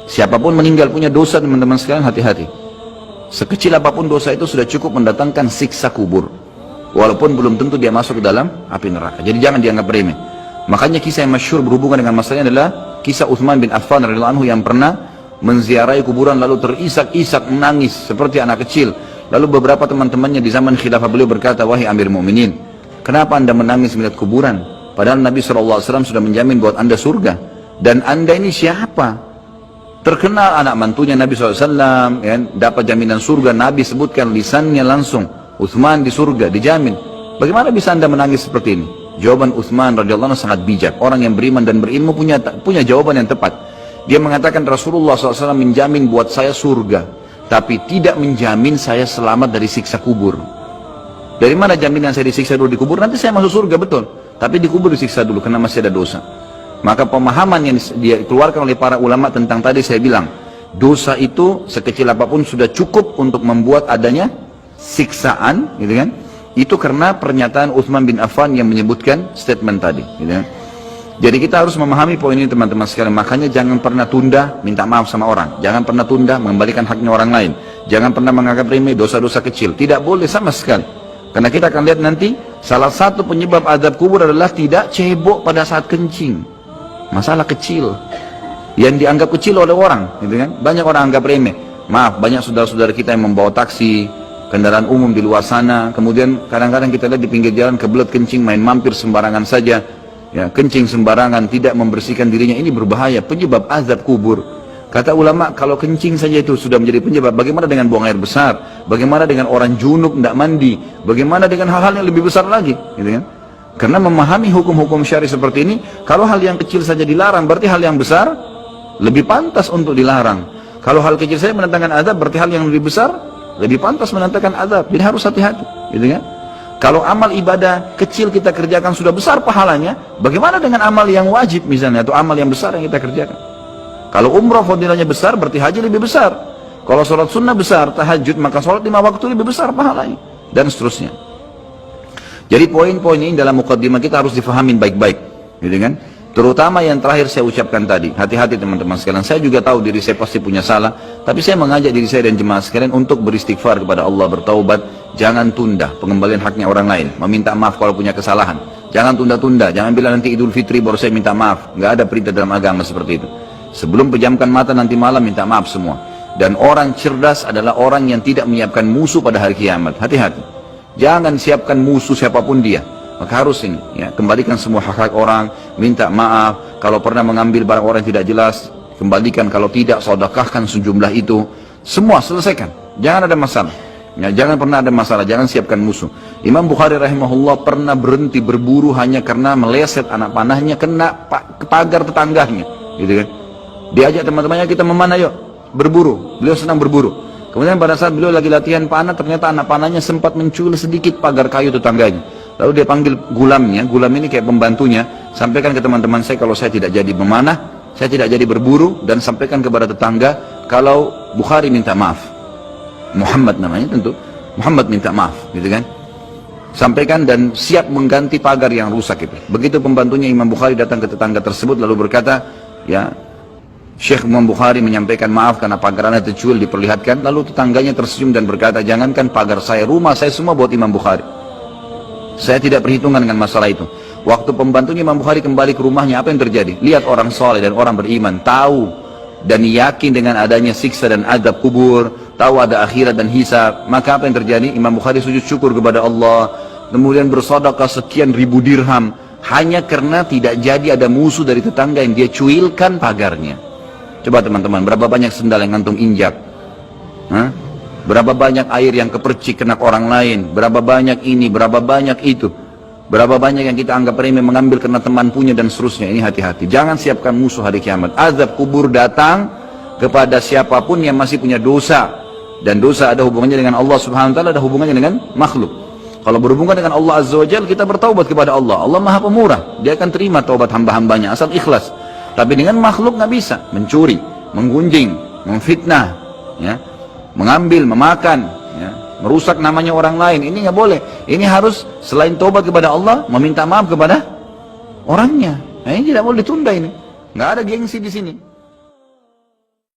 Siapapun meninggal punya dosa, teman-teman sekalian, hati-hati. Sekecil apapun dosa itu sudah cukup mendatangkan siksa kubur. Walaupun belum tentu dia masuk ke dalam api neraka. Jadi jangan dianggap remeh. Makanya kisah yang masyhur berhubungan dengan masalahnya adalah kisah Utsman bin Affan radhiyallahu anhu yang pernah menziarahi kuburan lalu terisak-isak menangis seperti anak kecil. Lalu beberapa teman-temannya di zaman khilafah beliau berkata, "Wahai Amir Mu'minin, kenapa anda menangis melihat kuburan? Padahal Nabi SAW sudah menjamin buat anda surga. Dan anda ini siapa? Terkenal anak mantunya Nabi SAW, ya, dapat jaminan surga. Nabi sebutkan lisannya langsung, Utsman di surga, dijamin. Bagaimana bisa anda menangis seperti ini?" Jawaban Utsman radhiyallahu anhu sangat bijak. Orang yang beriman dan berilmu punya jawaban yang tepat. Dia mengatakan, Rasulullah SAW menjamin buat saya surga, tapi tidak menjamin saya selamat dari siksa kubur. Dari mana jaminan saya disiksa dulu di kubur? Nanti saya masuk surga, betul. Tapi di kubur disiksa dulu karena masih ada dosa. Maka pemahaman yang dia keluarkan oleh para ulama tentang tadi saya bilang, dosa itu sekecil apapun sudah cukup untuk membuat adanya siksaan, gitu kan? Itu karena pernyataan Utsman bin Affan yang menyebutkan statement tadi, gitu kan? Jadi kita harus memahami poin ini, teman-teman sekalian. Makanya jangan pernah tunda minta maaf sama orang. Jangan pernah tunda mengembalikan haknya orang lain. Jangan pernah menganggap remeh dosa-dosa kecil. Tidak boleh sama sekali. Karena kita akan lihat nanti salah satu penyebab azab kubur adalah tidak cebok pada saat kencing. Masalah kecil yang dianggap kecil oleh orang, gitu kan? Banyak orang anggap remeh. Maaf, banyak saudara-saudara kita yang membawa taksi, kendaraan umum di luar sana, kemudian kadang-kadang kita lihat di pinggir jalan kebelet kencing, main mampir sembarangan saja, ya, kencing sembarangan, tidak membersihkan dirinya. Ini berbahaya, penyebab azab kubur. Kata ulama, kalau kencing saja itu sudah menjadi penyebab, bagaimana dengan buang air besar? Bagaimana dengan orang junub tidak mandi? Bagaimana dengan hal-hal yang lebih besar lagi, gitu kan? Karena memahami hukum-hukum syari seperti ini, kalau hal yang kecil saja dilarang, berarti hal yang besar lebih pantas untuk dilarang. Kalau hal kecil saja mendatangkan azab, berarti hal yang lebih besar lebih pantas mendatangkan azab. Jadi harus hati-hati, gitu kan? Kalau amal ibadah kecil kita kerjakan sudah besar pahalanya, bagaimana dengan amal yang wajib misalnya, atau amal yang besar yang kita kerjakan? Kalau umrah fadilahnya besar, berarti haji lebih besar. Kalau sholat sunnah besar, tahajud, maka sholat 5 waktu lebih besar pahalanya, dan seterusnya. Jadi poin-poin ini dalam mukaddimah kita harus difahamin baik-baik, gitu kan? Terutama yang terakhir saya ucapkan tadi, hati-hati teman-teman sekalian. Saya juga tahu diri saya pasti punya salah, tapi saya mengajak diri saya dan jemaah sekalian untuk beristighfar kepada Allah, bertaubat. Jangan tunda pengembalian haknya orang lain, meminta maaf kalau punya kesalahan. Jangan tunda-tunda, jangan bilang nanti Idul Fitri baru saya minta maaf. Nggak ada perintah dalam agama seperti itu. Sebelum pejamkan mata nanti malam minta maaf semua. Dan orang cerdas adalah orang yang tidak menyiapkan musuh pada hari kiamat. Hati-hati. Jangan siapkan musuh siapapun dia. Maka harus ini, ya, kembalikan semua hak-hak orang, minta maaf. Kalau pernah mengambil barang orang yang tidak jelas, kembalikan. Kalau tidak, sedekahkan sejumlah itu. Semua selesaikan. Jangan ada masalah. Ya, jangan pernah ada masalah. Jangan siapkan musuh. Imam Bukhari rahimahullah pernah berhenti berburu hanya karena meleset anak panahnya kena pagar tetangganya, gitu kan? Diajak teman-temannya, kita memanah yuk, berburu. Beliau senang berburu. Kemudian pada saat beliau lagi latihan panah, ternyata anak panahnya sempat mencuri sedikit pagar kayu tetangganya. Lalu dia panggil gulamnya, gulam ini kayak pembantunya, sampaikan ke teman-teman saya kalau saya tidak jadi memanah, saya tidak jadi berburu, dan sampaikan kepada tetangga kalau Bukhari minta maaf. Muhammad namanya tentu, Muhammad minta maaf, gitu kan? Sampaikan dan siap mengganti pagar yang rusak itu. Begitu pembantunya Imam Bukhari datang ke tetangga tersebut lalu berkata, ya, Syekh Imam Bukhari menyampaikan maaf karena pagar Anda tercuil, diperlihatkan. Lalu tetangganya tersenyum dan berkata, jangankan pagar saya, rumah saya semua buat Imam Bukhari. Saya tidak perhitungan dengan masalah itu. Waktu pembantunya Imam Bukhari kembali ke rumahnya, apa yang terjadi? Lihat orang soleh dan orang beriman, tahu dan yakin dengan adanya siksa dan azab kubur, tahu ada akhirat dan hisab. Maka apa yang terjadi? Imam Bukhari sujud syukur kepada Allah, kemudian bersedekah sekian ribu dirham, hanya karena tidak jadi ada musuh dari tetangga yang dia cuilkan pagarnya. Coba teman-teman, berapa banyak sendal yang ngantung injak? Hah? Berapa banyak air yang kepercik kena orang lain? Berapa banyak ini, berapa banyak itu? Berapa banyak yang kita anggap remeh mengambil karena teman punya dan seterusnya. Ini hati-hati. Jangan siapkan musuh hari kiamat. Azab kubur datang kepada siapapun yang masih punya dosa. Dan dosa ada hubungannya dengan Allah subhanahu wa ta'ala, ada hubungannya dengan makhluk. Kalau berhubungan dengan Allah azza wa jalla, kita bertaubat kepada Allah. Allah maha pemurah. Dia akan terima taubat hamba-hambanya asal ikhlas. Tapi dengan makhluk nggak bisa. Mencuri, menggunjing, memfitnah, ya, mengambil, memakan, ya, merusak namanya orang lain. Ini nggak boleh. Ini harus selain taubat kepada Allah, meminta maaf kepada orangnya. Nah, ini tidak boleh ditunda ini. Nggak ada gengsi di sini.